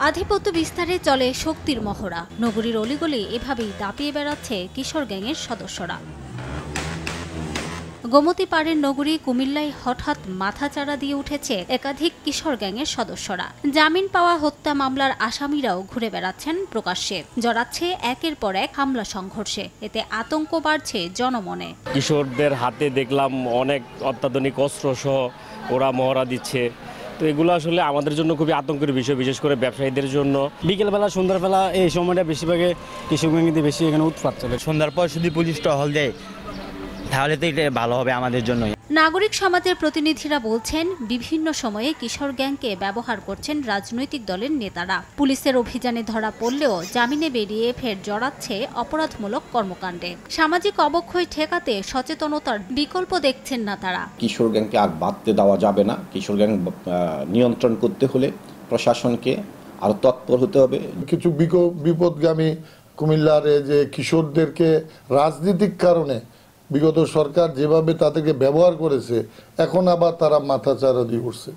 আধিপত্য বিস্তারে চলে শক্তির মহড়া। নগরীর অলিগলি এভাবেই দাপিয়ে বেড়াচ্ছে কিশোর গ্যাংয়ের সদস্যরা। গোমতী পাড়ের নগরী কুমিল্লায় হঠাৎ মাথাচাড়া দিয়ে উঠেছে একাধিক কিশোর গ্যাংয়ের সদস্যরা। জামিন পাওয়া হত্যা মামলার আসামিরাও ঘুরে বেড়াচ্ছেন প্রকাশ্যে, জড়াচ্ছে একের পর এক হামলা সংঘর্ষে। এতে আতঙ্ক বাড়ছে জনমনে। কিশোরদের হাতে দেখলাম অনেক অত্যাধুনিক অস্ত্রসহ ওরা মহড়া দিচ্ছে। তো এগুলো আসলে আমাদের জন্য খুবই আতঙ্কের বিষয়, বিশেষ করে ব্যবসায়ীদের জন্য। বিকেলবেলা সন্ধ্যাবেলা এই সময়টা বেশিরভাগে কৃষক ব্যাংকে বেশি এখানে উৎপাত চলে। সন্ধ্যার পর যদি পুলিশ টহল দেয় তাহলে তো এটা ভালো হবে আমাদের জন্য। নাগরিক সমাজের প্রতিনিধিরা বলছেন, বিভিন্ন সময়ে কিশোর গ্যাংকে ব্যবহার করছেন রাজনৈতিক দলের নেতারা। পুলিশের অভিযানে ধরা পড়লেও জামিনে বেরিয়ে ফের জড়াচ্ছে অপরাধমূলক কর্মকাণ্ডে। সামাজিক অবক্ষয় ঠেকাতে সচেতনতার বিকল্প দেখছেন না তারা। কিশোর গ্যাংকে আর বাড়তে দেওয়া যাবে না। কিশোর গ্যাং নিয়ন্ত্রণ করতে হলে প্রশাসনকে আরো তৎপর হতে হবে। কিছু বিপদগামী কুমিল্লার যে কিশোরদেরকে রাজনৈতিক কারণে বিগত সরকার যেভাবে তাদেরকে ব্যবহার করেছে, এখন আবার তারা মাথাচাড়া দিয়ে উঠছে।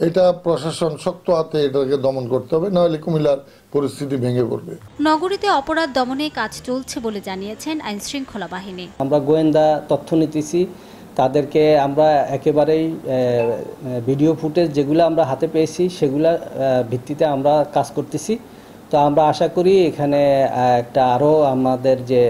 এটা প্রশাসন শক্ত হাতে এটাকে দমন করতে হবে, নাহলে কুমিল্লার পরিস্থিতি ভেঙে পড়বে। নগরীতে অপরাধ দমনে কাজ চলছে বলে জানিয়েছেন আইন শৃঙ্খলা বাহিনী। আমরা গোয়েন্দা তথ্য নিতেছি, তাদেরকে আমরা একেবারেই ভিডিও ফুটেজ যেগুলো আমরা হাতে পেয়েছি সেগুলা ভিত্তিতে আমরা কাজ করতেছি। তো আমরা আশা করি এখানে একটা আরও আমাদের যে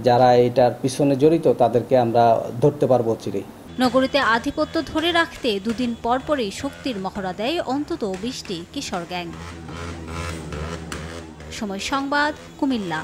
যারা এটার পিছনে জড়িত তাদেরকে আমরা ধরতে পারবো চিরেই। নগরীতে আধিপত্য ধরে রাখতে দুদিন পরপরই শক্তির মহড়া দেয় অন্তত 20টি কিশোর গ্যাং। সময় সংবাদ, কুমিল্লা।